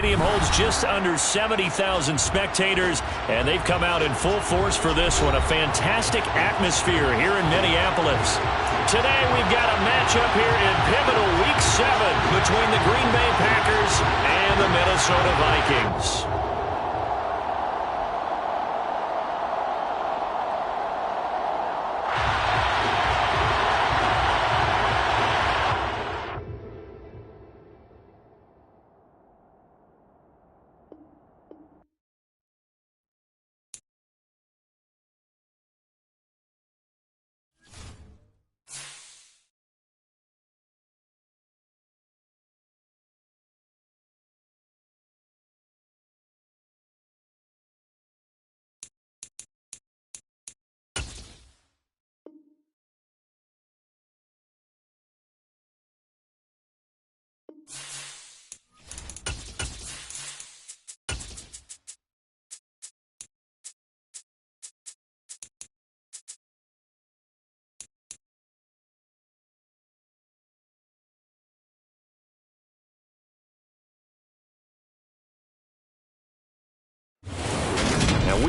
Stadium holds just under 70,000 spectators, and they've come out in full force for this one. A fantastic atmosphere here in Minneapolis. Today we've got a matchup here in pivotal Week 7 between the Green Bay Packers and the Minnesota Vikings.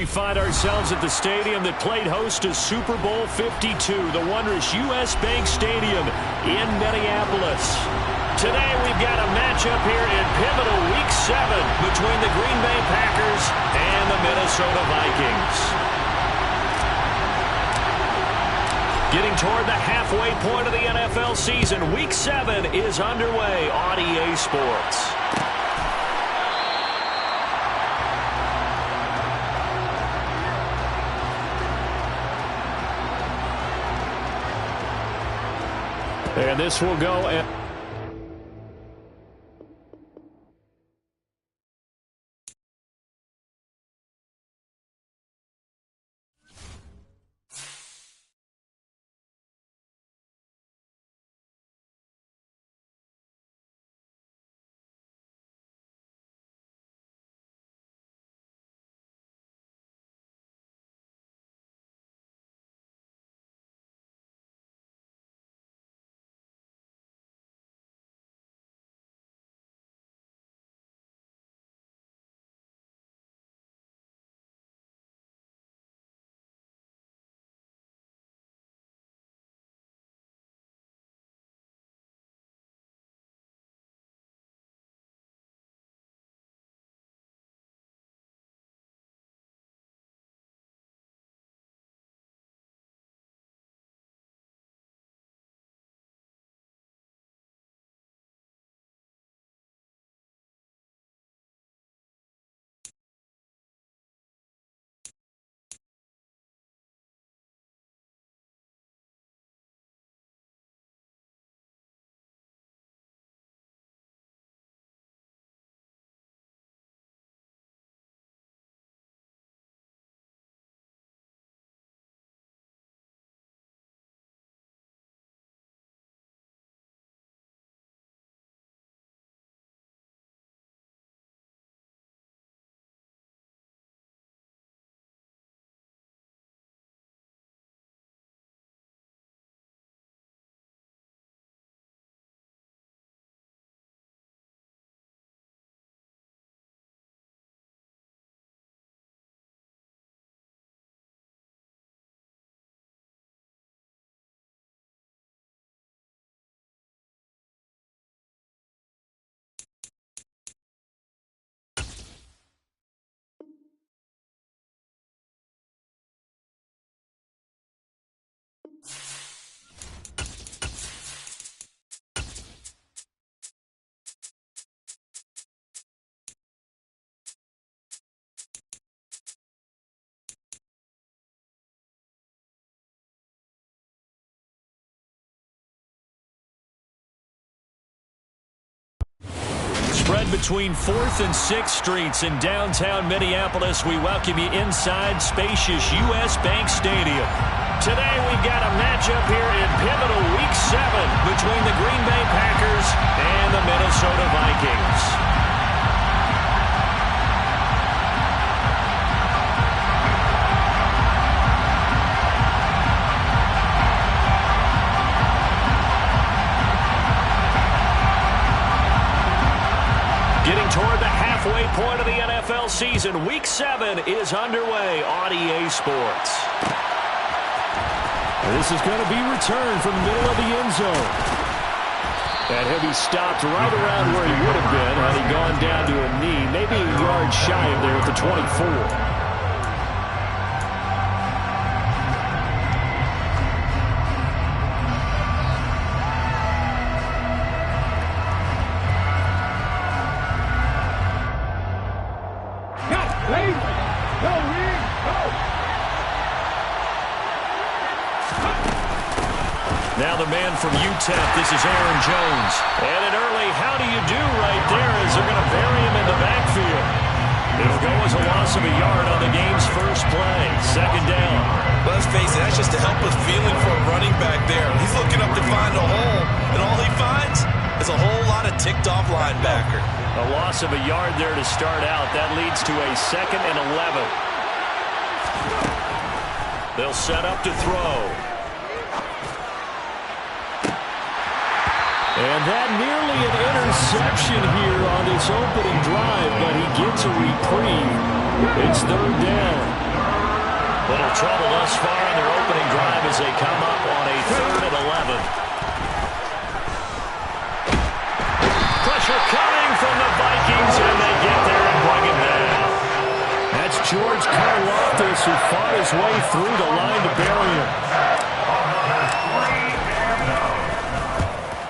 We find ourselves at the stadium that played host to Super Bowl 52, the wondrous U.S. Bank Stadium in Minneapolis. Today we've got a matchup here in pivotal Week 7 between the Green Bay Packers and the Minnesota Vikings. Getting toward the halfway point of the NFL season, Week 7 is underway on EA Sports. And this will go at spread between 4th and 6th Streets in downtown Minneapolis. We welcome you inside spacious U.S. Bank Stadium. Today we've got a matchup here in pivotal Week 7 between the Green Bay Packers and the Minnesota Vikings. point of the NFL season. Week 7 is underway on EA Sports. This is going to be returned from the middle of the end zone. And he'll be stopped right around where he would have been had he gone down to a knee, maybe a yard shy of there at the 24. Now the man from UTEP, this is Aaron Jones. And an early how do you do right there as they're going to bury him in the backfield. It'll go as a loss of a yard on the game's first play. Second down. Let's face it, that's just a helpless feeling for a running back there. He's looking up to find a hole, and all he finds is a whole lot of ticked-off linebacker. A loss of a yard there to start out. That leads to a 2nd and 11. They'll set up to throw. And that nearly an interception here on this opening drive, but he gets a reprieve. It's 3rd down. Little trouble thus far on their opening drive as they come up on a 3rd and 11. Pressure coming from the Vikings, and they get there and bring it down. That's George Karlaftis who fought his way through the line to bury him.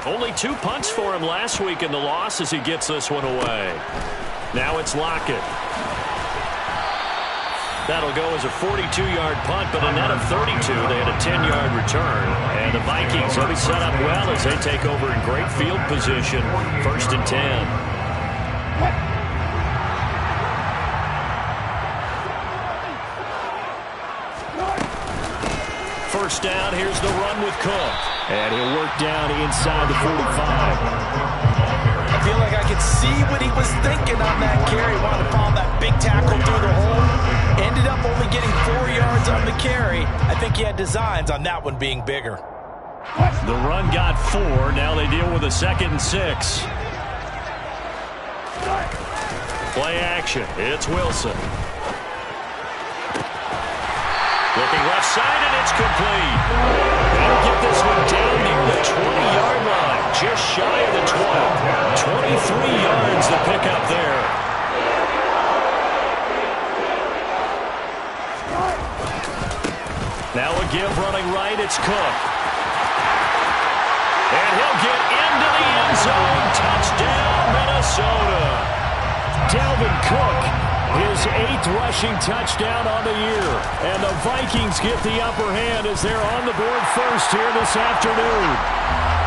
Only 2 punts for him last week in the loss as he gets this one away. Now it's Lockett. That'll go as a 42-yard punt, but a net of 32. They had a 10-yard return. And the Vikings will be set up well as they take over in great field position. 1st and 10. First down, here's the run with Cook. And he'll work down inside the 45. I feel like I could see what he was thinking on that carry. Wanted to follow that big tackle through the hole. Ended up only getting 4 yards on the carry. I think he had designs on that one being bigger. The run got 4. Now they deal with a 2nd and 6. Play action. It's Wilson. Looking left side, and it's complete. They'll get this one down near the 20-yard line, just shy of the 20. 23 yards to pick up there. Now a give running right, it's Cook. And he'll get into the end zone. Touchdown, Minnesota. Dalvin Cook, his 8th rushing touchdown on the year. And the Vikings get the upper hand as they're on the board first here this afternoon.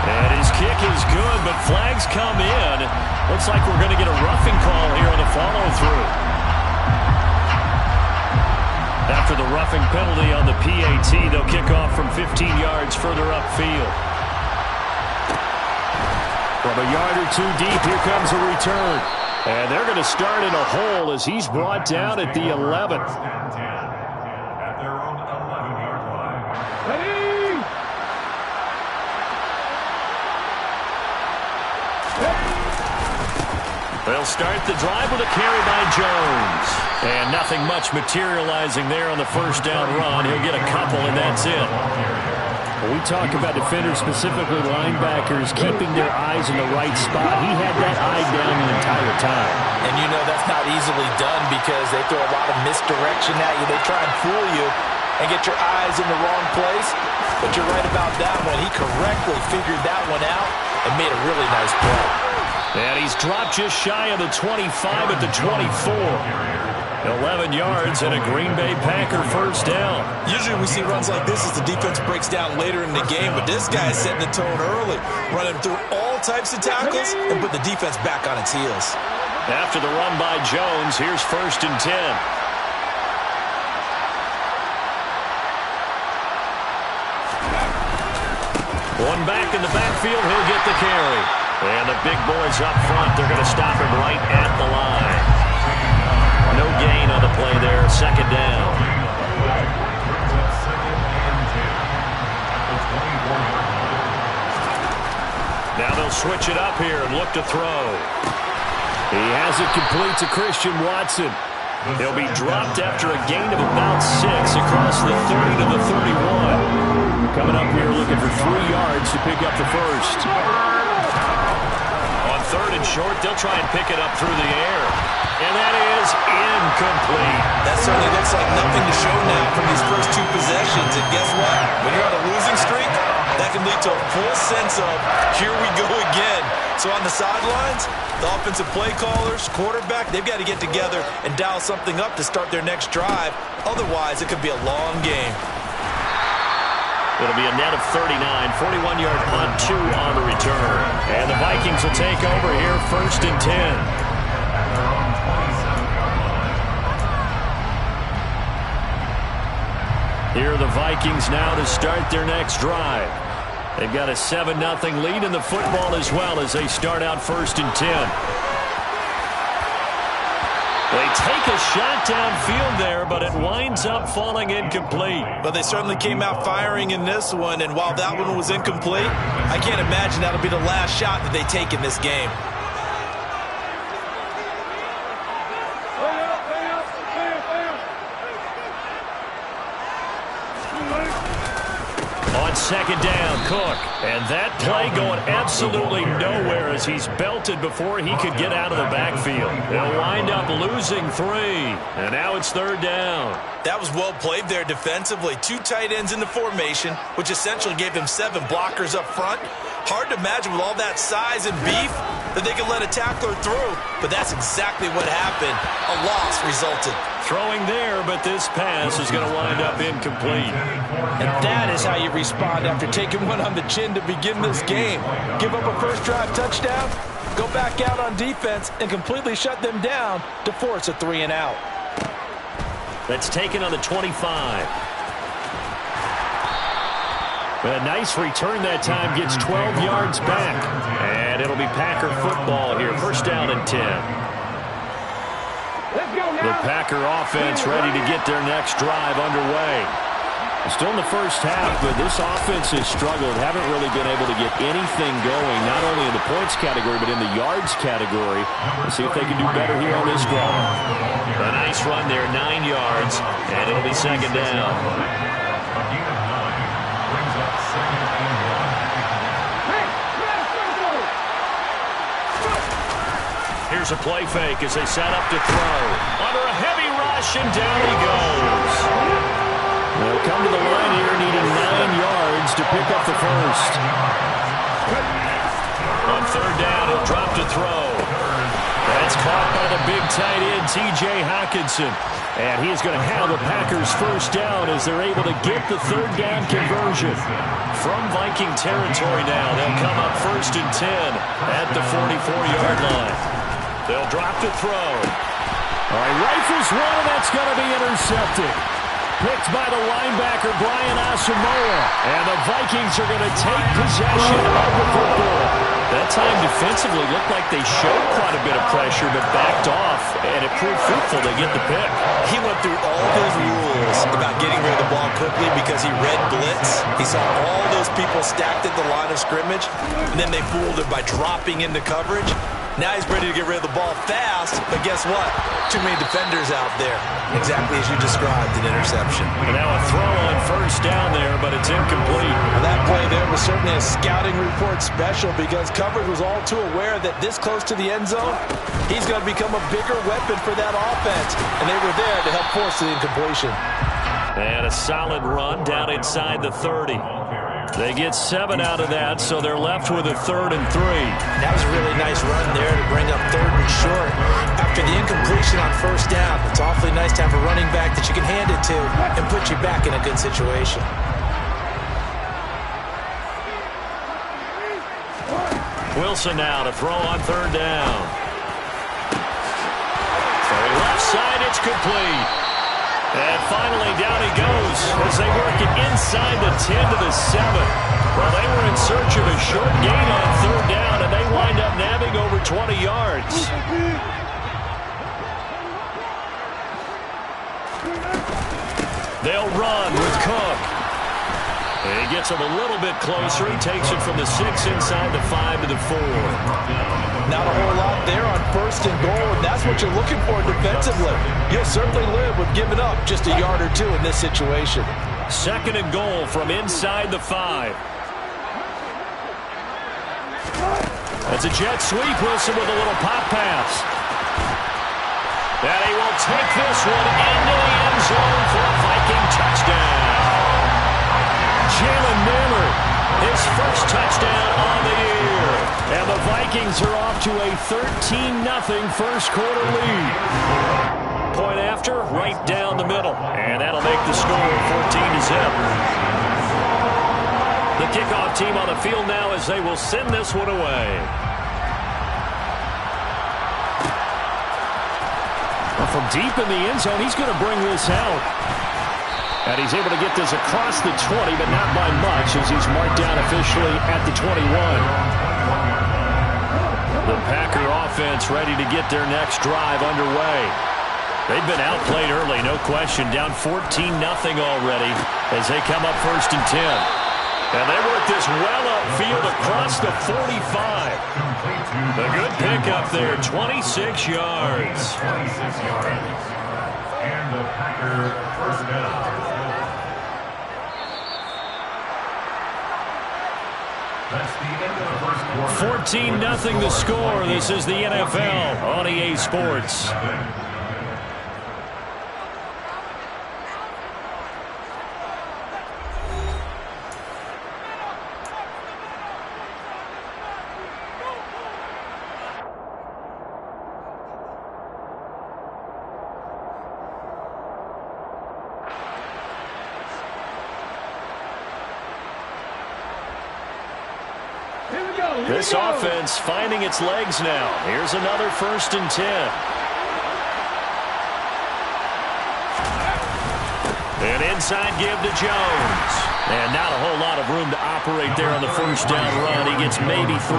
And his kick is good, but flags come in. Looks like we're going to get a roughing call here on the follow-through. After the roughing penalty on the PAT, they'll kick off from 15 yards further upfield. From a yard or 2 deep, here comes a return. And they're going to start in a hole as he's brought down at the 11th. They'll start the drive with a carry by Jones. And nothing much materializing there on the first down run. He'll get a couple, and that's it. We talk about defenders, specifically linebackers, keeping their eyes in the right spot. He had that eye down the entire time. And you know that's not easily done because they throw a lot of misdirection at you. They try and fool you and get your eyes in the wrong place. But you're right about that one. He correctly figured that one out and made a really nice play. And he's dropped just shy of the 25 at the 24. 11 yards and a Green Bay Packer first down. Usually we see runs like this as the defense breaks down later in the game, but this guy's setting the tone early, running through all types of tackles and put the defense back on its heels. After the run by Jones, here's 1st and 10. One back in the backfield, he'll get the carry. And the big boys up front, they're going to stop him right at the line. No gain on the play there, 2nd down. Now they'll switch it up here and look to throw. He has it complete to Christian Watson. He'll be dropped after a gain of about 6 across the 30 to the 31. Coming up here looking for 3 yards to pick up the first. On 3rd and short, they'll try and pick it up through the air. And that is incomplete. That certainly looks like nothing to show now from these first 2 possessions. And guess what? When you're on a losing streak, that can lead to a full sense of, here we go again. So on the sidelines, the offensive play callers, quarterback, they've got to get together and dial something up to start their next drive. Otherwise, it could be a long game. It'll be a net of 39, 41-yard punt, 2 on the return. And the Vikings will take over here, 1st and 10. Here are the Vikings now to start their next drive. They've got a 7-0 lead in the football as well as they start out 1st and 10. They take a shot downfield there, but it winds up falling incomplete. But they certainly came out firing in this one, and while that one was incomplete, I can't imagine that'll be the last shot that they take in this game. On 2nd down, Cook. And that play going absolutely nowhere as he's belted before he could get out of the backfield. They'll wind up losing 3. And now it's 3rd down. That was well played there defensively. 2 tight ends in the formation, which essentially gave them 7 blockers up front. Hard to imagine with all that size and beef that they could let a tackler through. But that's exactly what happened. A loss resulted. Throwing there, but this pass is going to wind up incomplete. And that is how you respond after taking one on the chin to begin this game. Give up a first drive touchdown, go back out on defense, and completely shut them down to force a 3-and-out. That's taken on the 25. A nice return that time, gets 12 yards back. And it'll be Packer football here, 1st down and 10. The Packer offense ready to get their next drive underway. Still in the first half, but this offense has struggled. Haven't really been able to get anything going, not only in the points category, but in the yards category. Let's see if they can do better here on this drive. A nice run there, 9 yards, and it'll be 2nd down. Here's a play fake as they set up to throw. Under a heavy rush, and down he goes. They'll come to the line here needing 9 yards to pick up the first. On 3rd down, he'll drop to throw. That's caught by the big tight end, T.J. Hockenson. And he is going to have the Packers 1st down as they're able to get the 3rd down conversion. From Viking territory now, they'll come up 1st and 10 at the 44-yard line. They'll drop to throw. All right, rifles one, and that's going to be intercepted. Picked by the linebacker, Brian Asamoah. And the Vikings are going to take possession of the football. That time defensively looked like they showed quite a bit of pressure, but backed off, and it proved fruitful to get the pick. He went through all his rules about getting rid of the ball quickly because he read blitz. He saw all those people stacked at the line of scrimmage, and then they fooled him by dropping into coverage. Now he's ready to get rid of the ball fast, but guess what? Too many defenders out there. Exactly as you described, an interception. And now a throw on 1st down there, but it's incomplete. Well, that play there was certainly a scouting report special because coverage was all too aware that this close to the end zone, he's going to become a bigger weapon for that offense. And they were there to help force the incompletion. And a solid run down inside the 30. They get 7 out of that, so they're left with a 3rd and 3. That was a really nice run there to bring up 3rd and short. After the incompletion on 1st down, it's awfully nice to have a running back that you can hand it to and put you back in a good situation. Wilson now to throw on 3rd down. Throw left side, it's complete. And finally, down he goes as they work it inside the 10 to the 7. Well, they were in search of a short gain on 3rd down, and they wind up nabbing over 20 yards. They'll run with Cook. And he gets him a little bit closer. He takes it from the 6 inside the 5 to the 4. Not a whole lot there on 1st and goal, and that's what you're looking for defensively. You'll certainly live with giving up just a yard or two in this situation. 2nd and goal from inside the 5. That's a jet sweep. Wilson with a little pop pass. And he will take this one into the end zone for a Viking touchdown. Jalen Naylor, his first touchdown on the year. And the Vikings are off to a 13-0 first quarter lead. Point after, right down the middle. And that'll make the score 14-0. The kickoff team on the field now as they will send this one away. Well, from deep in the end zone, he's going to bring this out. And he's able to get this across the 20, but not by much as he's marked down officially at the 21. The Packer offense ready to get their next drive underway. They've been outplayed early, no question. Down 14-0 already as they come up 1st and 10. And they work this well upfield across the 45. A good pickup there, 26 yards. 26 yards. And the Packer first down. That's the end of the first quarter. 14-0 the score. This is the NFL on EA Sports. This offense finding its legs now. Here's another 1st and 10. An inside give to Jones. And not a whole lot of room to operate there on the 1st down run. He gets maybe 3.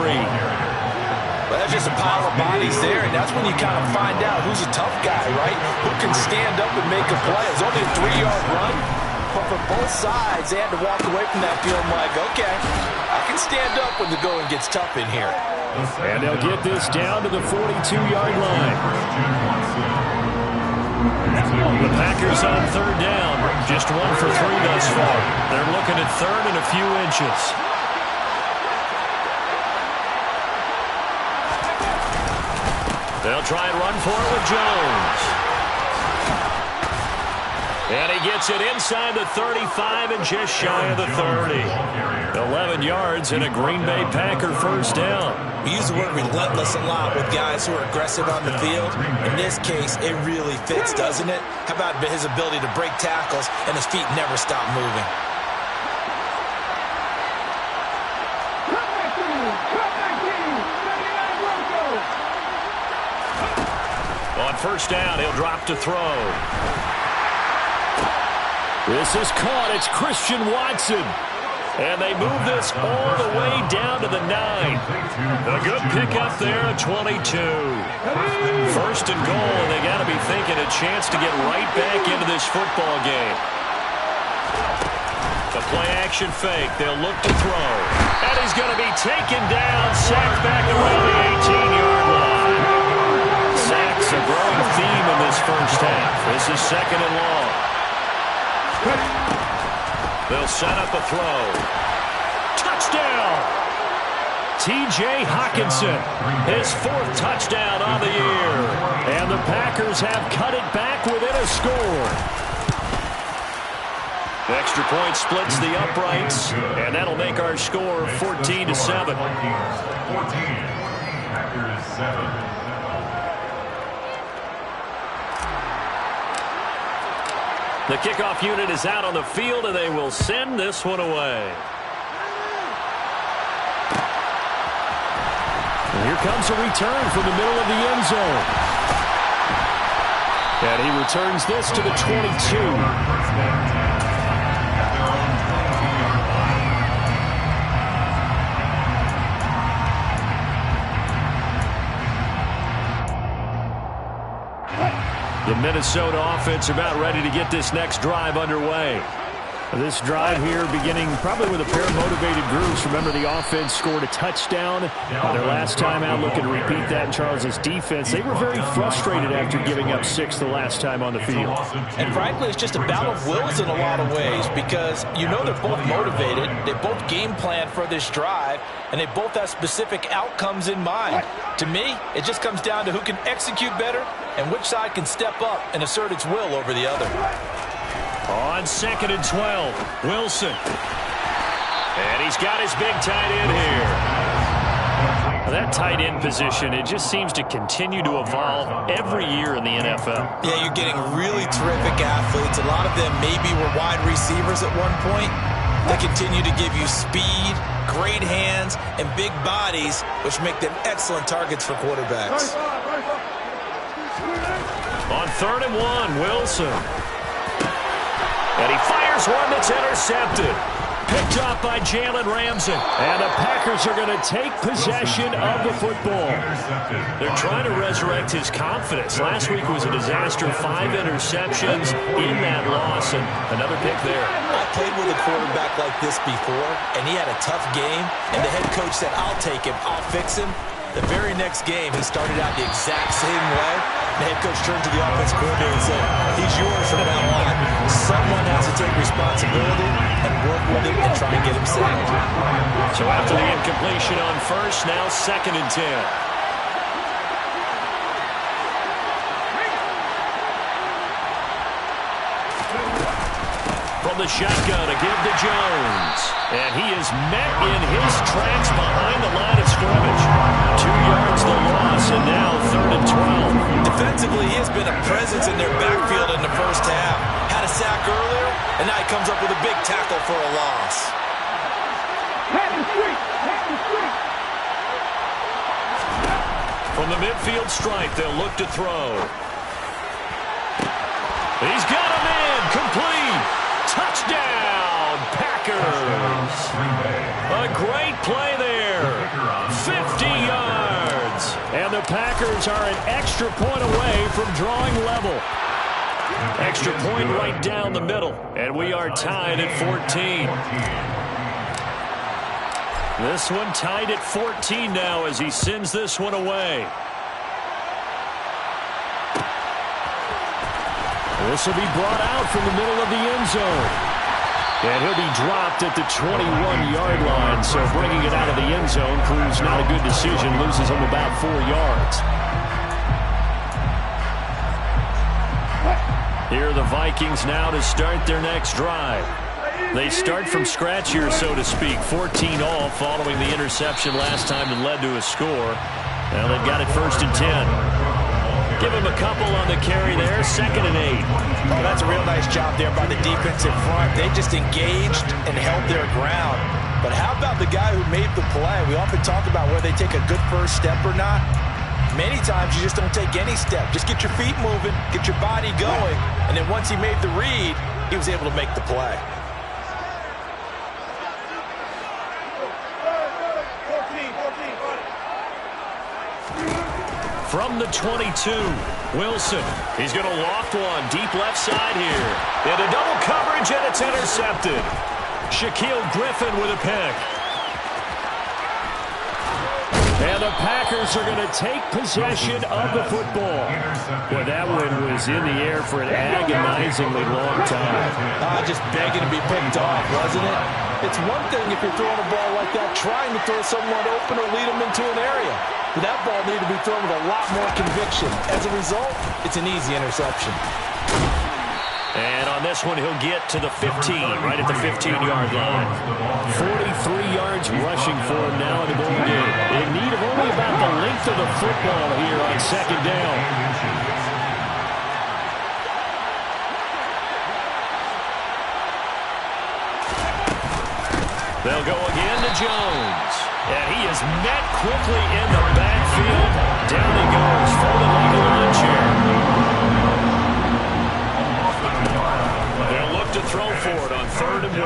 Well, that's just a pile of bodies there, and that's when you kind of find out who's a tough guy, right? Who can stand up and make a play. It's only a 3-yard run, but for both sides, they had to walk away from that feeling like, okay, I can stand up when the going gets tough in here. And they'll get this down to the 42-yard line. The Packers on 3rd down. Just 1 for 3 thus far. They're looking at 3rd and a few inches. They'll try and run for it with Jones. And he gets it inside the 35 and just shy of the 30. 11 yards and a Green Bay Packer 1st down. We use the word relentless a lot with guys who are aggressive on the field. In this case, it really fits, doesn't it? How about his ability to break tackles and his feet never stop moving? On 1st down, he'll drop to throw. This is caught. It's Christian Watson. And they move this all the way down to the 9. A good pickup there at 22. 1st and goal, and they got to be thinking a chance to get right back into this football game. The play-action fake. They'll look to throw. And he's going to be taken down, sacked back around the 18-yard line. Sacks a growing theme in this 1st half. This is 2nd and long. They'll set up a throw. Touchdown! T.J. Hockenson, his 4th touchdown on the year. And the Packers have cut it back within a score. The extra point splits the uprights, and that'll make our score 14-7. 14. Packers 7. The kickoff unit is out on the field, and they will send this one away. And here comes a return from the middle of the end zone. And he returns this to the 22. The Minnesota offense about ready to get this next drive underway. This drive here beginning probably with a pair of motivated groups. Remember, the offense scored a touchdown. Their last time out, looking to repeat that in Charles' defense. They were very frustrated after giving up 6 the last time on the field. And frankly, it's just a battle of wills in a lot of ways because you know they're both motivated. They both game plan for this drive, and they both have specific outcomes in mind. To me, it just comes down to who can execute better and which side can step up and assert its will over the other. On 2nd and 12, Wilson. And he's got his big tight end here. That tight end position, it just seems to continue to evolve every year in the NFL. Yeah, you're getting really terrific athletes. A lot of them maybe were wide receivers at one point. They continue to give you speed, great hands, and big bodies, which make them excellent targets for quarterbacks. On 3rd and 1, Wilson. And he fires one that's intercepted. Picked off by Jalen Ramsey. And the Packers are going to take possession of the football. They're trying to resurrect his confidence. Last week was a disaster. 5 interceptions in that loss. And another pick there. I played with a quarterback like this before, and he had a tough game. And the head coach said, I'll take him. I'll fix him. The very next game, he started out the exact same way. The head coach turned to the offense coordinator and said, he's yours from now on. Someone has to take responsibility and work with him and try and get him sacked. So after the incompletion on 1st, now 2nd and 10. From the shotgun, a give to Jones. And he is met in his tracks behind the line of scrimmage. 2 yards the loss, and now 3rd and 12. Defensively, he has been a presence in their backfield in the first half. Had a sack earlier, and now he comes up with a big tackle for a loss. From the midfield stripe, they'll look to throw. He's got him in, complete. Touchdown, Packers. A great play there. 50 yards. And the Packers are an extra point away from drawing level. Extra point right down the middle. And we are tied at 14. This one tied at 14 now as he sends this one away. This will be brought out from the middle of the end zone. And he'll be dropped at the 21-yard line. So bringing it out of the end zone proves not a good decision. Loses him about 4 yards. Here are the Vikings now to start their next drive. They start from scratch here, so to speak. 14 all following the interception last time that led to a score. Now they've got it 1st and 10. Give him a couple on the carry there. 2nd and 8. Well, that's a real nice job there by the defensive front. They just engaged and held their ground. But how about the guy who made the play? We often talk about whether they take a good first step or not. Many times you just don't take any step. Just get your feet moving, get your body going, and then once he made the read, he was able to make the play. From the 22, Wilson. He's going to loft one deep left side here. Into double coverage, and it's intercepted. Shaquille Griffin with a pick. And the Packers are going to take possession of the football. Boy, that one was in the air for an agonizingly long time. Just begging to be picked off, wasn't it? It's one thing if you're throwing a ball like that, trying to throw someone open or lead them into an area. But that ball needed to be thrown with a lot more conviction. As a result, it's an easy interception. And on this one, he'll get to the 15, right at the 15-yard line. 43 yards rushing for him now in the ball game. In need of only about the length of the football here on 2nd down. They'll go again to Jones. And he is met quickly in the backfield. Down he goes, folded like a lawn chair. They'll look to throw for it on 3rd and 1.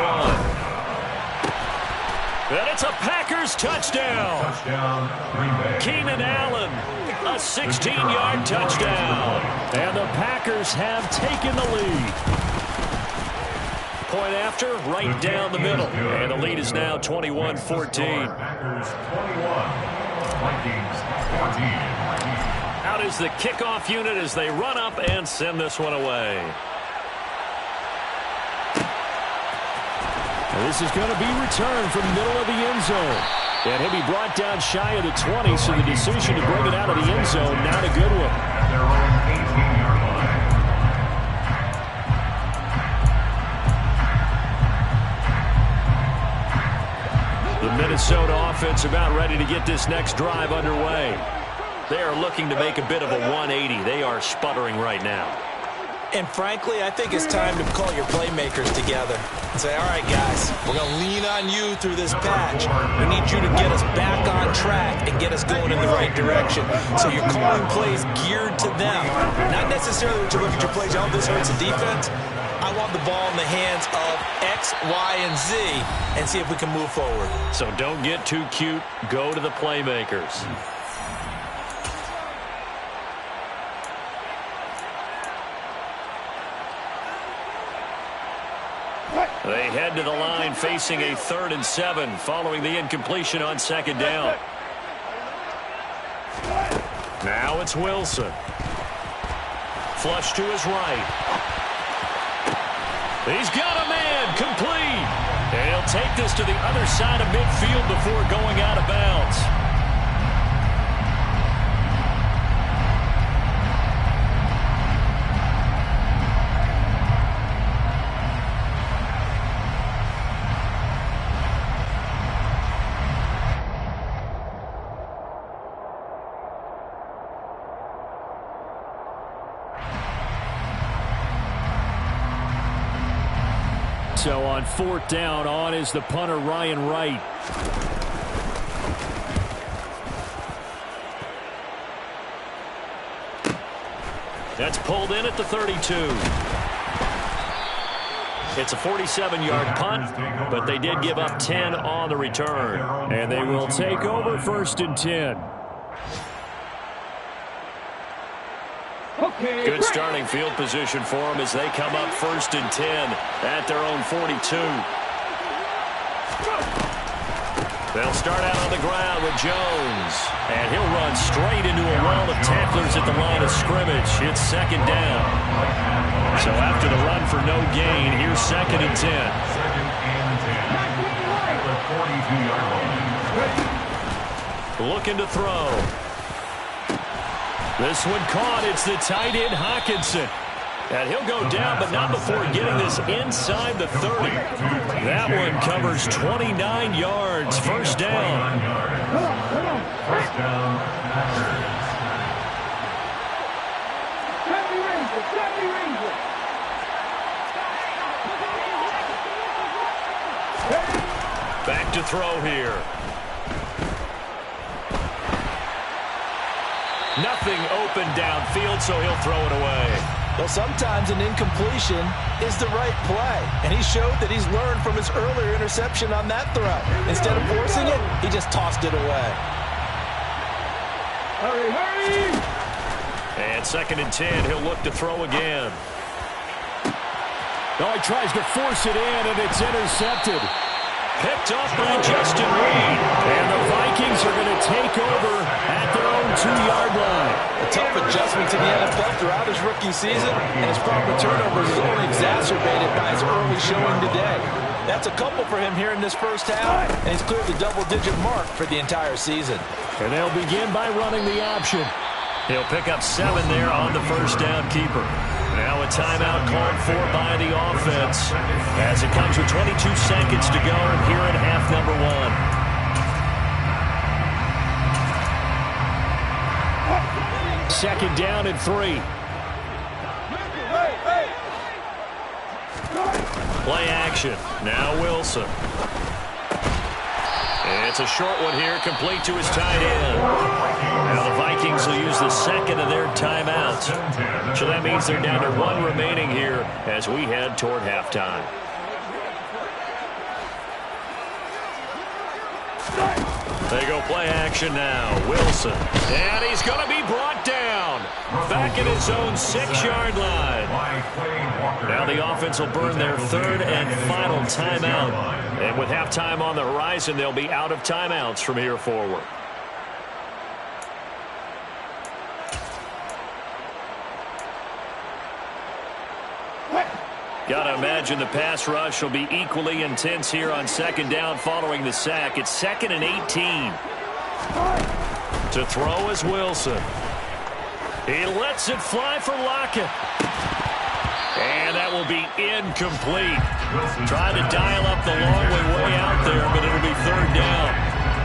And it's a Packers touchdown. Keenan Allen, a 16-yard touchdown. And the Packers have taken the lead. point after, right down the middle. And the lead is now 21-14. Packers 21, Vikings 14. Out is the kickoff unit as they run up and send this one away. And this is going to be returned from the middle of the end zone. And he'll be brought down shy of the 20, so the decision to bring it out of the end zone, not a good one. At their own 18-yard line. The Minnesota offense about ready to get this next drive underway. They are looking to make a bit of a 180. They are sputtering right now. And frankly, I think it's time to call your playmakers together and say, all right, guys, we're going to lean on you through this patch. We need you to get us back on track and get us going in the right direction. So you're calling plays geared to them. Not necessarily that you look at your plays, oh, this hurts the defense. I want the ball in the hands of X, Y, and Z and see if we can move forward. So don't get too cute. Go to the playmakers. They head to the line facing a 3rd and 7 following the incompletion on 2nd down. Now it's Wilson. Flush to his right. He's got a man complete. And he'll take this to the other side of midfield before going out of bounds. So on 4th down, on is the punter, Ryan Wright. That's pulled in at the 32. It's a 47-yard punt, but they did give up 10 on the return. And they will take over 1st and 10. Good starting field position for them as they come up 1st and 10 at their own 42. They'll start out on the ground with Jones. And he'll run straight into a wall of tacklers at the line of scrimmage. It's 2nd down. So after the run for no gain, here's 2nd and 10. 2nd and 10. At the 42-yard line. Looking to throw. This one caught. It's the tight end, Hockenson. And he'll go down, but not before getting this inside the 30. That one covers 29 yards. 1st down. 1st down, Packers. Back to throw here. Nothing open downfield, so he'll throw it away. Well, sometimes an incompletion is the right play, and he showed that he's learned from his earlier interception on that throw. Instead of forcing it, he just tossed it away. Hurry, hurry! And 2nd and 10, he'll look to throw again. Oh, he tries to force it in, and it's intercepted. Picked off by Justin Reed. And the Vikings are going to take over at their own 2-yard line. A tough adjustment to the NFL throughout his rookie season, and his problem with turnovers is only exacerbated by his early showing today. That's a couple for him here in this 1st half, and he's cleared the double-digit mark for the entire season. And they'll begin by running the option. He'll pick up 7 there on the 1st down keeper. Now a timeout called for by the offense as it comes with 22 seconds to go here in half number 1. 2nd down and 3. Play action. Now Wilson. It's a short one here, complete to his tight end. Now the Vikings will use the 2nd of their timeouts. So that means they're down to 1 remaining here as we head toward halftime. They go play action now. Wilson. And he's going to be brought down. Back at his own 6-yard line. Now the offense will burn their third and final timeout. And with halftime on the horizon, they'll be out of timeouts from here forward. Got to imagine the pass rush will be equally intense here on second down following the sack. It's 2nd and 18. To throw is Wilson. He lets it fly for Lockett. And that will be incomplete. Trying to dial up the long way out there, but it'll be third down.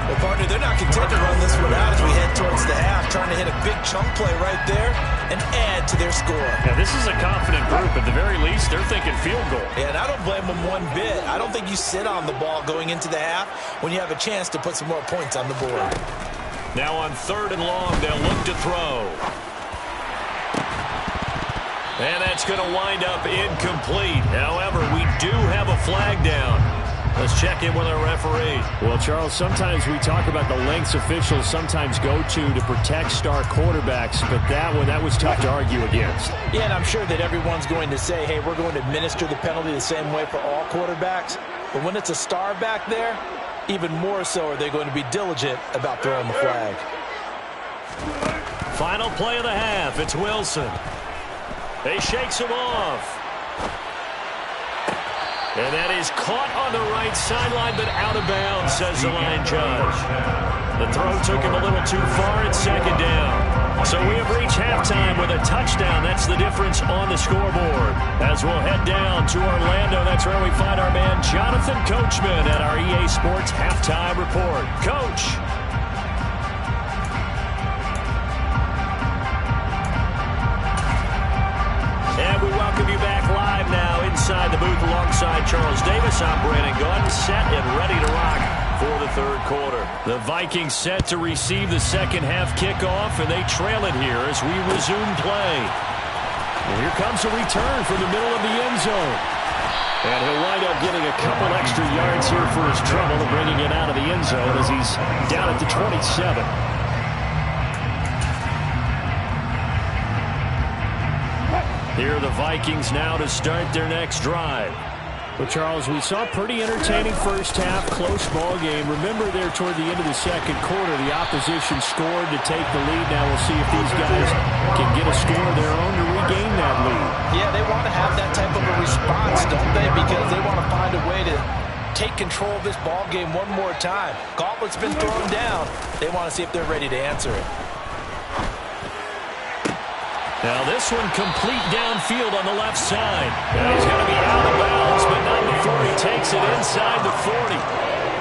Well, partner, they're not content to run this one out as we head towards the half, trying to hit a big chunk play right there and add to their score. Yeah, this is a confident group. At the very least, they're thinking field goal. Yeah, and I don't blame them one bit. I don't think you sit on the ball going into the half when you have a chance to put some more points on the board. Now on 3rd and long, they'll look to throw. And that's going to wind up incomplete. However, we do have a flag down. Let's check in with our referee. Well, Charles, sometimes we talk about the lengths officials sometimes go to protect star quarterbacks, but that was tough to argue against. Yeah, and I'm sure that everyone's going to say, hey, we're going to administer the penalty the same way for all quarterbacks. But when it's a star back there, even more so are they going to be diligent about throwing the flag. Final play of the half. It's Wilson. He shakes him off. And that is caught on the right sideline, but out of bounds, says the line judge. The throw took him a little too far at 2nd down. So we have reached halftime with a touchdown. That's the difference on the scoreboard. As we'll head down to Orlando, that's where we find our man Jonathan Coachman at our EA Sports Halftime Report. Coach. And we welcome you back live now inside the booth alongside Charles Davis. I'm Brandon Gunn, set and ready to rock for the 3rd quarter. The Vikings set to receive the second half kickoff, and they trail it here as we resume play. And here comes a return from the middle of the end zone. And he'll wind up getting a couple extra yards here for his trouble and bringing it out of the end zone as he's down at the 27. Here are the Vikings now to start their next drive. Well, Charles, we saw a pretty entertaining first half, close ball game. Remember there toward the end of the second quarter, the opposition scored to take the lead. Now we'll see if these guys can get a score of their own to regain that lead. Yeah, they want to have that type of a response, don't they? Because they want to find a way to take control of this ball game one more time. Gauntlet's been thrown down. They want to see if they're ready to answer it. Now this one complete downfield on the left side. And he's going to be out of bounds, but not before he takes it inside the 40.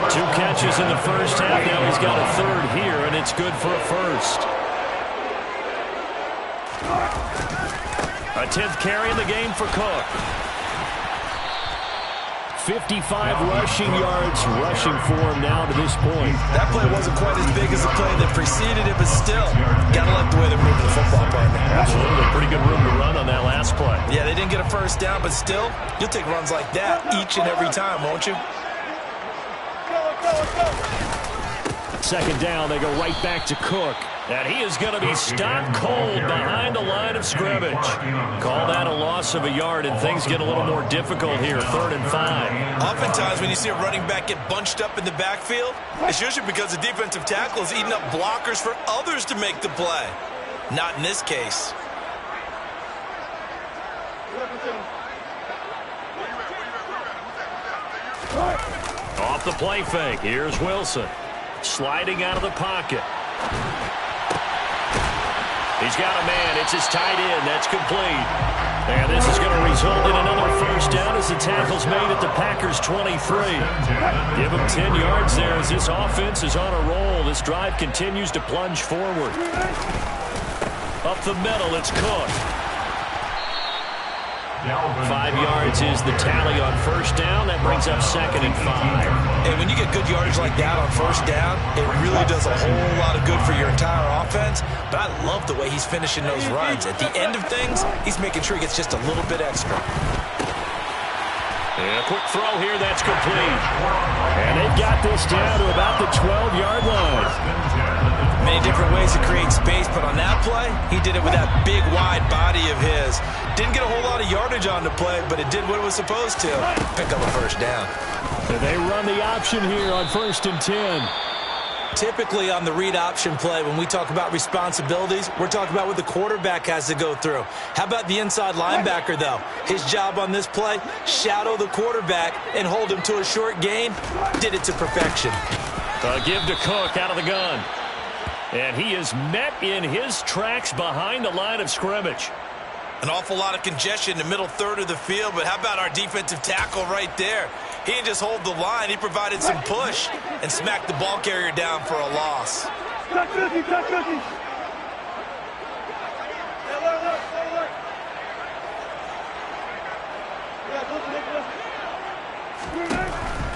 2 catches in the first half. Now he's got a 3rd here, and it's good for a first. A 10th carry in the game for Cook. 55 rushing yards rushing for him now to this point. That play wasn't quite as big as the play that preceded it, but still, got to like the way they're moving the football, partner. Absolutely. Pretty good room to run on that last play. Yeah, they didn't get a first down, but still, you'll take runs like that each and every time, won't you? 2nd down, they go right back to Cook. And he is going to be stopped cold behind the line of scrimmage. Call that a loss of a yard, and things get a little more difficult here, 3rd and 5. Oftentimes when you see a running back get bunched up in the backfield, it's usually because the defensive tackle is eating up blockers for others to make the play. Not in this case. Off the play fake. Here's Wilson. Sliding out of the pocket. He's got a man. It's his tight end. That's complete. And this is going to result in another first down as the tackle's made at the Packers' 23. Give him 10 yards there as this offense is on a roll. This drive continues to plunge forward. Up the middle, it's Cook. 5 yards is the tally on first down. That brings up 2nd and 5. And when you get good yardage like that on first down, it really does a whole lot of good for your entire offense. But I love the way he's finishing those runs. At the end of things, he's making sure he gets just a little bit extra. And a quick throw here, that's complete. And they've got this down to about the 12-yard line. Many different ways to create space, but on that play, he did it with that big, wide body of his. Didn't get a whole lot of yardage on the play, but it did what it was supposed to. Pick up a first down. And they run the option here on 1st and 10. Typically on the read option play, when we talk about responsibilities, we're talking about what the quarterback has to go through. How about the inside linebacker, though? His job on this play, shadow the quarterback and hold him to a short gain. Did it to perfection. Give to Cook out of the gun. And he is met in his tracks behind the line of scrimmage. An awful lot of congestion in the middle third of the field, but how about our defensive tackle right there? He didn't just hold the line. He provided some push and smacked the ball carrier down for a loss.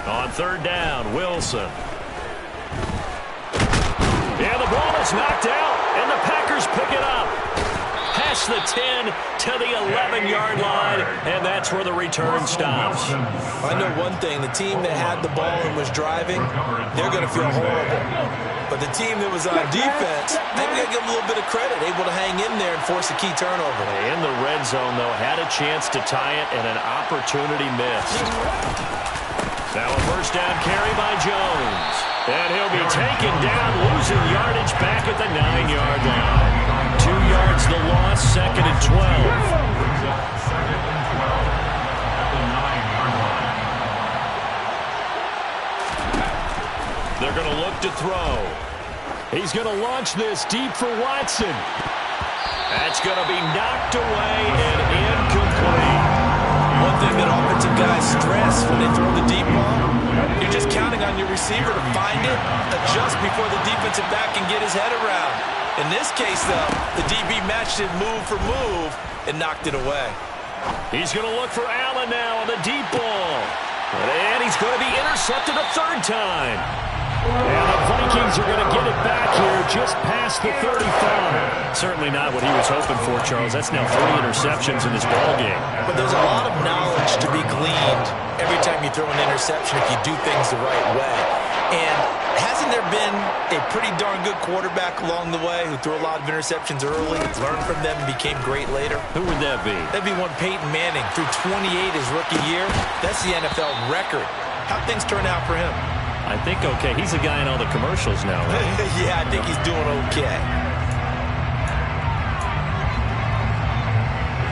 On 3rd down, Wilson. And the ball is knocked out, and the Packers pick it up. Past the 10 to the 11-yard line, and that's where the return stops. I know one thing. The team that had the ball and was driving, they're going to feel horrible. But the team that was on defense, they've got to give them a little bit of credit, able to hang in there and force a key turnover. In the red zone, though, had a chance to tie it, and an opportunity missed. Now a first down carry by Jones. And he'll be taken down, losing yardage back at the 9-yard line. 2 yards the loss, 2nd and 12. They're going to look to throw. He's going to launch this deep for Watson. That's going to be knocked away and incomplete. One thing that offensive guys stress when they throw the deep ball, you're just counting on your receiver to find it, adjust before the defensive back can get his head around. In this case, though, the DB matched it move for move and knocked it away. He's going to look for Allen now on the deep ball. And he's going to be intercepted a 3rd time. And the Vikings are going to get it back here just past the 35. Certainly not what he was hoping for, Charles. That's now 3 interceptions in this ballgame. But there's a lot of knowledge to be gleaned every time you throw an interception if you do things the right way. And hasn't there been a pretty darn good quarterback along the way who threw a lot of interceptions early, learned from them, and became great later? Who would that be? That'd be one Peyton Manning. Threw 28 his rookie year. That's the NFL record. How'd things turn out for him? I think okay. He's the guy in all the commercials now, right? Yeah, I think he's doing okay.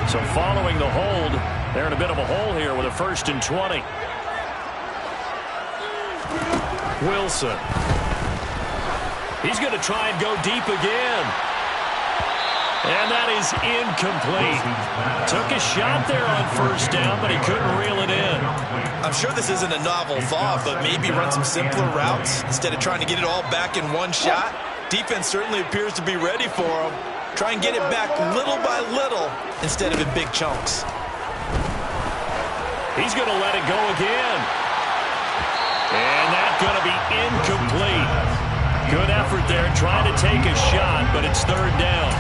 So following the hold, they're in a bit of a hole here with a 1st and 20. Wilson. He's going to try and go deep again. And that is incomplete. Took a shot there on 1st down, but he couldn't reel it in. I'm sure this isn't a novel thought, but maybe run some simpler routes instead of trying to get it all back in one shot. Defense certainly appears to be ready for him. Try and get it back little by little instead of in big chunks. He's going to let it go again. And that's going to be incomplete. Good effort there trying to take a shot, but it's 3rd down.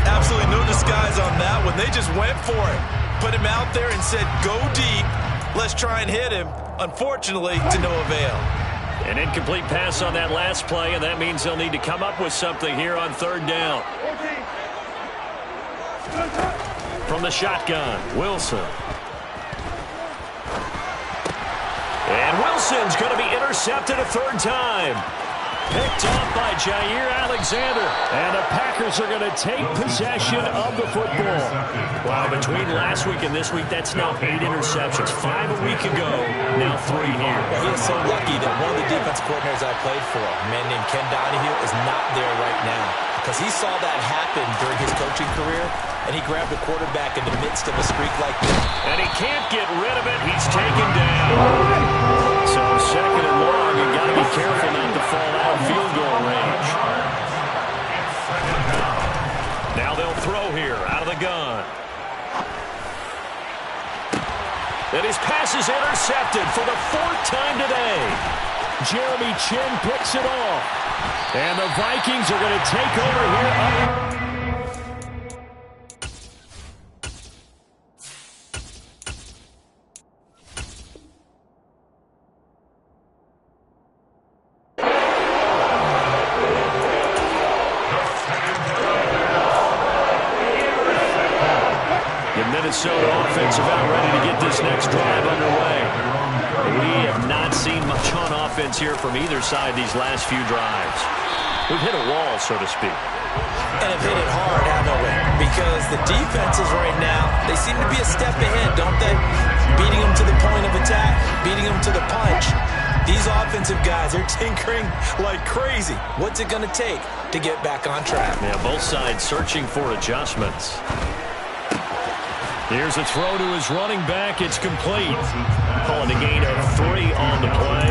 Absolutely no disguise on that one. They just went for it. Put him out there and said, go deep. Let's try and hit him. Unfortunately, to no avail. An incomplete pass on that last play, and that means they'll need to come up with something here on 3rd down. From the shotgun, Wilson. And Wilson's going to be intercepted a 3rd time. Picked off by Jair Alexander. And the Packers are going to take possession of the football. Wow, between last week and this week, that's now 8 interceptions. 5 a week ago, now 3 here. Well, he is so lucky that one of the defense coordinators I played for, a man named Ken Donahue, is not there right now. Because he saw that happen during his coaching career, and he grabbed the quarterback in the midst of a streak like this. And he can't get rid of it. He's taken down. So 2nd and long, you got to be careful not to fall out of field goal range. Now they'll throw here out of the gun. And his pass is intercepted for the 4th time today. Jeremy Chin picks it off. And the Vikings are going to take over here. Minnesota offense about ready to get this next drive underway. We have not seen much on offense here from either side these last few drives. We've hit a wall, so to speak. And have hit it hard, haven't we? Because the defenses right now, they seem to be a step ahead, don't they? Beating them to the point of attack, beating them to the punch. These offensive guys, they're tinkering like crazy. What's it going to take to get back on track? Yeah, both sides searching for adjustments. Here's a throw to his running back. It's complete. Calling a gain of 3 on the play.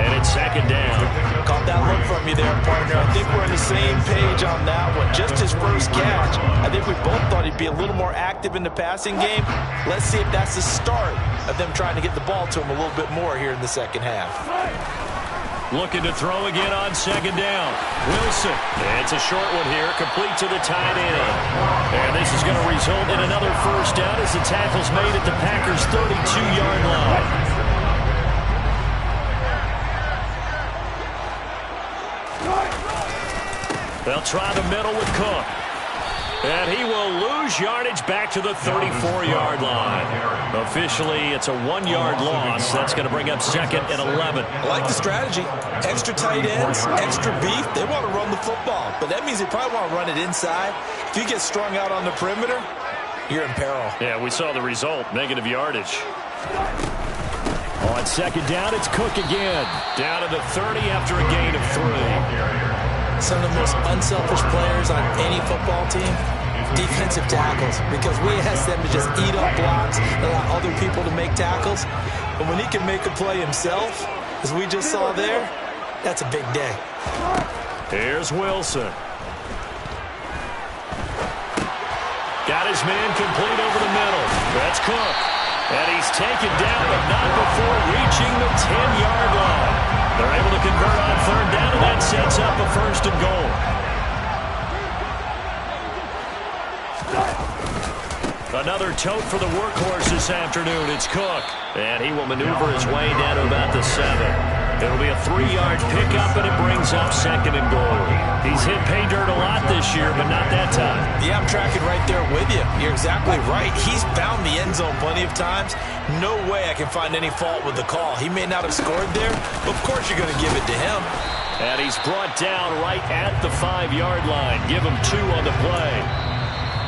And it's second down. Caught that look from you there, partner. I think we're on the same page on that one. Just his first catch. I think we both thought he'd be a little more active in the passing game. Let's see if that's the start of them trying to get the ball to him a little bit more here in the second half. Looking to throw again on second down. Wilson. It's a short one here, complete to the tight end. And this is going to result in another first down as the tackle's made at the Packers' 32-yard line. They'll try the middle with Cook. And he will lose yardage back to the 34-yard line. Officially, it's a 1-yard loss. That's going to bring up second and 11. I like the strategy. Extra tight ends, extra beef. They want to run the football, but that means they probably want to run it inside. If you get strung out on the perimeter, you're in peril. Yeah, we saw the result, negative yardage. On second down, it's Cook again. Down to the 30 after a gain of 3. Some of the most unselfish players on any football team, defensive tackles, because we ask them to just eat up blocks, allow other people to make tackles. But when he can make a play himself, as we just saw there, that's a big day. Here's Wilson. Got his man complete over the middle. That's Cook. And he's taken down, but not before reaching the 10-yard line. They're able to convert on third down, and that sets up a first and goal. Another tote for the workhorse this afternoon. It's Cook. And he will maneuver his way down to about the 7. It'll be a 3-yard pickup, and it brings up second and goal. He's hit pay dirt a lot this year, but not that time. Yeah, I'm tracking right there with you. You're exactly right. He's found the end zone plenty of times. No way I can find any fault with the call. He may not have scored there, but of course you're going to give it to him. And he's brought down right at the 5-yard line. Give him 2 on the play.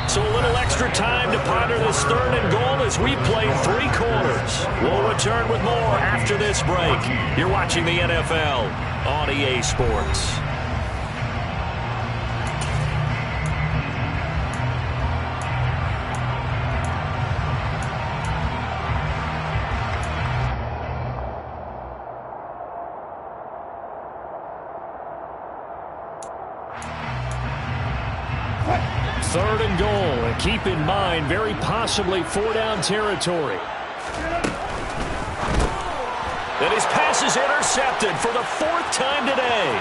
So a little extra time to ponder this third and goal as we play 3 quarters. We'll return with more after this break. You're watching the NFL on EA Sports. Third and goal, and keep in mind, very possibly 4-down territory. And his pass is intercepted for the 4th time today.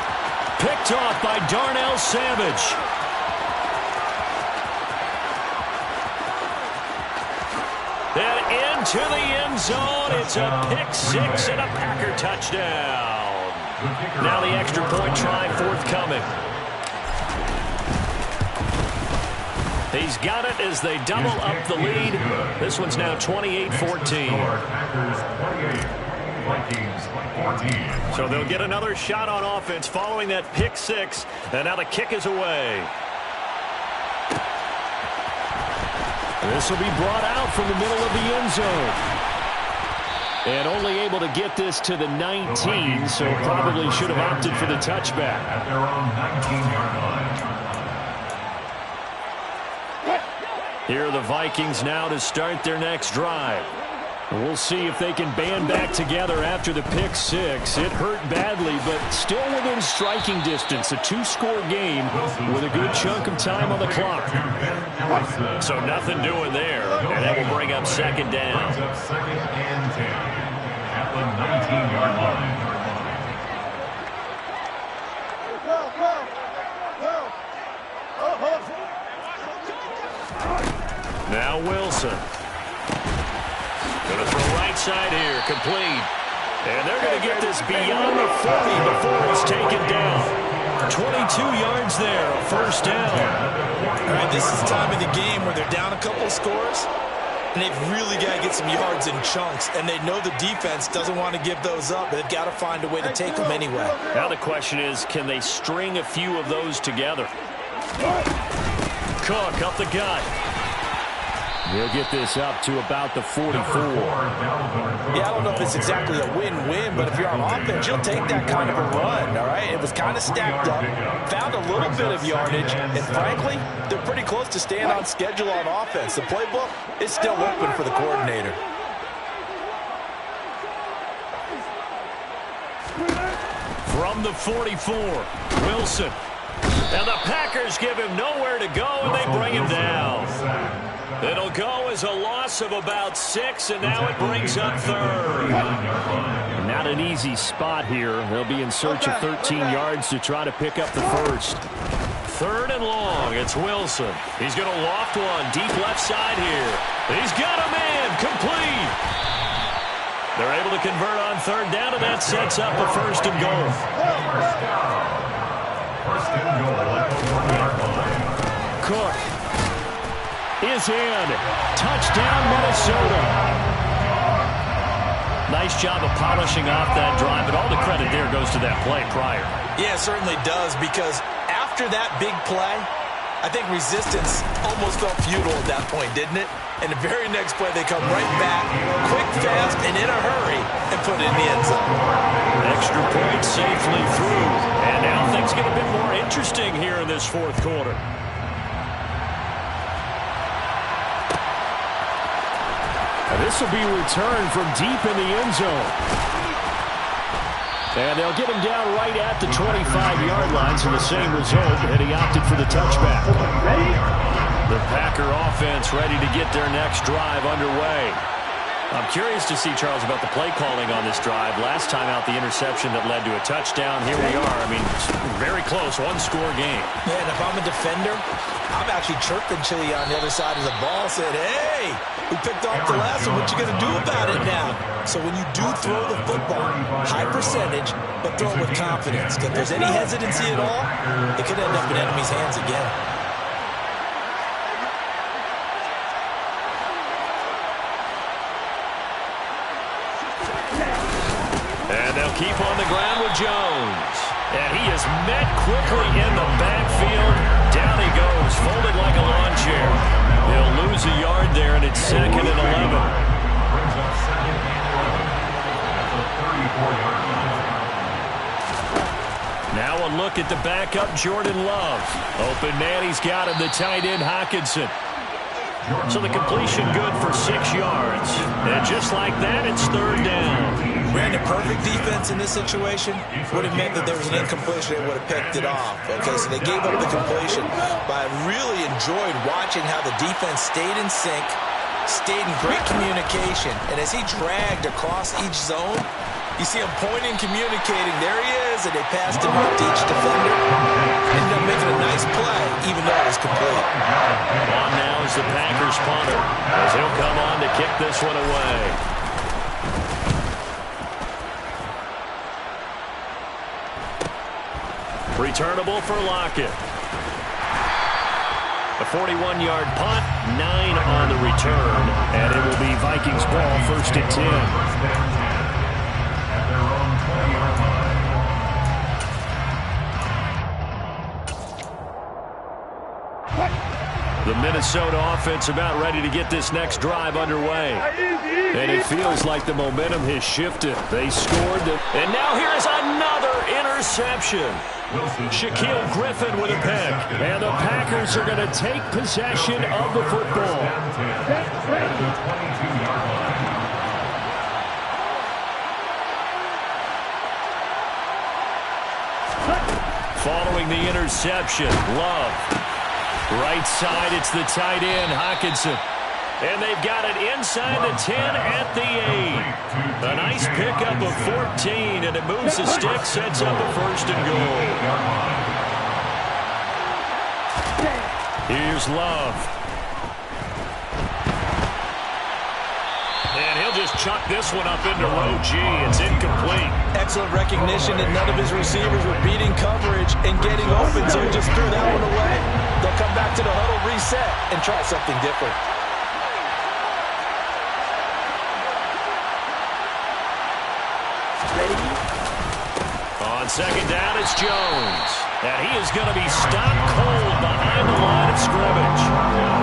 Picked off by Darnell Savage. And into the end zone, it's a pick 6 and a Packer touchdown. Now the extra point try forthcoming. He's got it as they double up the lead. This one's now 28-14. So they'll get another shot on offense following that pick 6. And now the kick is away. This will be brought out from the middle of the end zone. And only able to get this to the 19, so probably should have opted for the touchback. At their own 19-yard line. Here are the Vikings now to start their next drive. We'll see if they can band back together after the pick 6. It hurt badly, but still within striking distance. A 2-score game with a good chunk of time on the clock. So nothing doing there, and that will bring up second down. Second and 10 at the 19-yard line. Now Wilson. Going to throw right side here, complete. And they're going to get this beyond the 40 before it's taken down. 22 yards there, a first down. All right, this is the time of the game where they're down a couple of scores. And they've really got to get some yards in chunks, and they know the defense doesn't want to give those up, but they've got to find a way to take them anyway. Now the question is, can they string a few of those together? Cook up the gut. He'll get this up to about the 44. Yeah, I don't know if it's exactly a win-win, but if you're on offense, you'll take that kind of a run, all right? It was kind of stacked up, found a little bit of yardage, and frankly, they're pretty close to staying on schedule on offense. The playbook is still open for the coordinator. From the 44, Wilson. And the Packers give him nowhere to go, and they bring him down. It'll go as a loss of about 6, and now it brings up third. Not an easy spot here. They'll be in search of 13 yards to try to pick up the first. Third and long, it's Wilson. He's going to loft one deep left side here. He's got a man, complete. They're able to convert on third down, and that sets up a first and goal. First and goal at the 1-yard line. Cook is in. Touchdown, Minnesota. Nice job of polishing off that drive, but all the credit there goes to that play prior. Yeah, it certainly does, because after that big play, I think resistance almost felt futile at that point, didn't it? And the very next play, they come right back, quick, fast, and in a hurry, and put it in the end zone. Extra point safely through. And now things get a bit more interesting here in this fourth quarter. This will be returned from deep in the end zone. And they'll get him down right at the 25-yard line, so the same result, and he opted for the touchback. The Packer offense ready to get their next drive underway. I'm curious to see, Charles, about the play calling on this drive. Last time out, the interception that led to a touchdown. Here we are. I mean, very close, one-score game. Yeah, and if I'm a defender, I'm actually chirping Chili on the other side of the ball, saying, hey, we picked off the last one. What you going to do about it now? So when you do throw the football, high percentage, but throw it with confidence. If there's any hesitancy at all, it could end up in enemy's hands again. And they'll keep on the ground with Jones. And he is met quickly in the backfield. Down he goes, folded like a lawn chair. He'll lose a yard there, and it's 2nd and 11. Brings up 2nd and 11 at the 34-yard line. Now a look at the backup, Jordan Love. Open man, he's got him, the tight end, Hockenson. So the completion good for 6 yards. And just like that, it's third down. Brandon, perfect defense in this situation would have meant that there was an incompletion. They would have picked it off. Okay, so they gave up the completion. But I really enjoyed watching how the defense stayed in sync, stayed in great communication. And as he dragged across each zone, you see him pointing, communicating. There he is, and they passed him up to each defender. Ended up making a nice play, even though it was complete. On now is the Packers punter, as he'll come on to kick this one away. Returnable for Lockett. A 41-yard punt, 9 on the return, and it will be Vikings ball, 1st and 10. At their own 20-yard line. The Minnesota offense about ready to get this next drive underway. And it feels like the momentum has shifted. They scored, and now here is another interception. Shaquille Griffin with a pick. And the Packers are going to take possession of the football. Following the interception, Love. Right side, it's the tight end, Hockenson. And they've got it inside the 10 at the 8. A nice pickup of 14, and it moves the stick, sets up a 1st and goal. Here's Love. And he'll just chuck this one up into row G. It's incomplete. Excellent recognition that none of his receivers were beating coverage and getting open, so he just threw that one away. They'll come back to the huddle, reset, and try something different. On second down, it's Jones. And he is going to be stopped cold behind the line of scrimmage.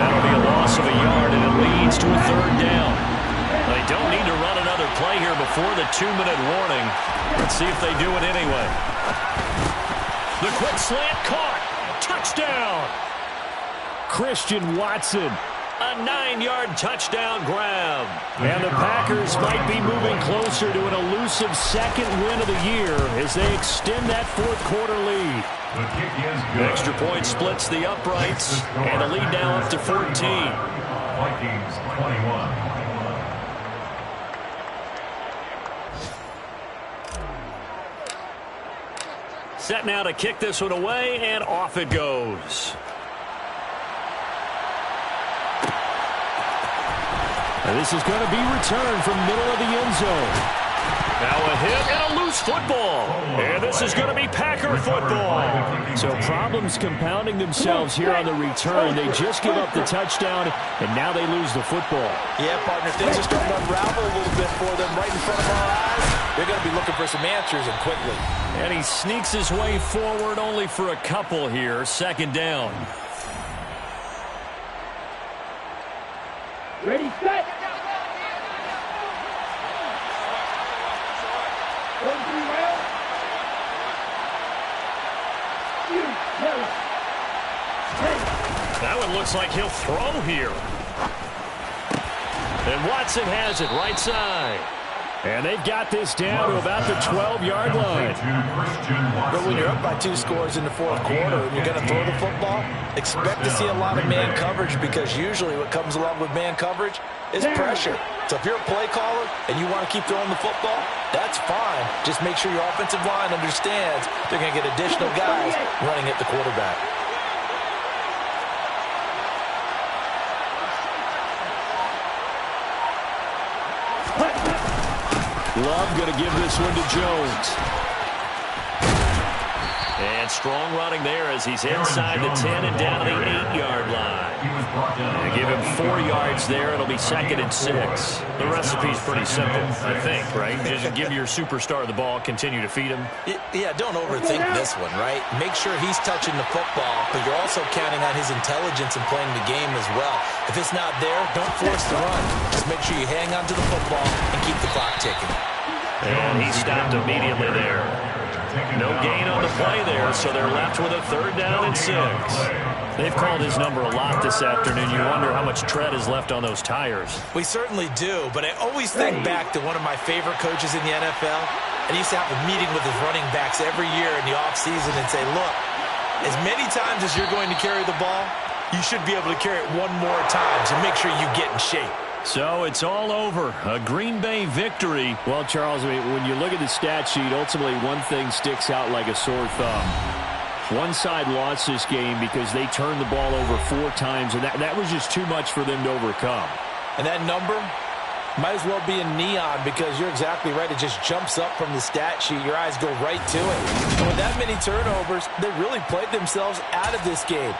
That'll be a loss of a yard, and it leads to a third down. They don't need to run another play here before the 2-minute warning. Let's see if they do it anyway. The quick slant caught. Touchdown. Christian Watson. A 9-yard touchdown grab. And the Packers might be moving closer to an elusive second win of the year as they extend that fourth-quarter lead. The kick is good. Extra point splits the uprights, and the lead now up to 14. Vikings 21. Set now to kick this one away, and off it goes. And this is going to be returned from middle of the end zone. Now a hit and a loose football. And this is going to be Packer football. So problems compounding themselves here on the return. They just give up the touchdown, and now they lose the football. Yeah, partner, things are starting to unravel a little bit for them right in front of our eyes. They're going to be looking for some answers, and quickly. And he sneaks his way forward only for a couple here. Second down. Ready, set. 1-3 round. That one looks like he'll throw here. And Watson has it right side. And they've got this down to about the 12-yard line. But when you're up by 2 scores in the fourth quarter and you're going to throw the football, expect to see a lot of man coverage, because usually what comes along with man coverage is pressure. So if you're a play caller and you want to keep throwing the football, that's fine. Just make sure your offensive line understands they're going to get additional guys running at the quarterback. Love going to give this one to Jones. And strong running there as he's inside the 10 and down to the 8-yard line. And give him 4 yards there. It'll be 2nd and 6. The recipe's pretty simple, I think, right? Just give your superstar the ball, continue to feed him. Yeah, don't overthink this one, right? Make sure he's touching the football, but you're also counting on his intelligence in playing the game as well. If it's not there, don't force the run. Just make sure you hang on to the football and keep the clock ticking. And he stopped immediately there. No gain on the play there, so they're left with a 3rd down and 6. They've called his number a lot this afternoon. You wonder how much tread is left on those tires. We certainly do, but I always think back to one of my favorite coaches in the NFL. And he used to have a meeting with his running backs every year in the offseason and say, look, as many times as you're going to carry the ball, you should be able to carry it 1 more time, so make sure you get in shape. So it's all over. A Green Bay victory. Well, Charles, I mean, when you look at the stat sheet, ultimately one thing sticks out like a sore thumb. One side lost this game because they turned the ball over 4 times, and that was just too much for them to overcome. And that number might as well be in neon, because you're exactly right. It just jumps up from the stat sheet. Your eyes go right to it. And with that many turnovers, they really played themselves out of this game.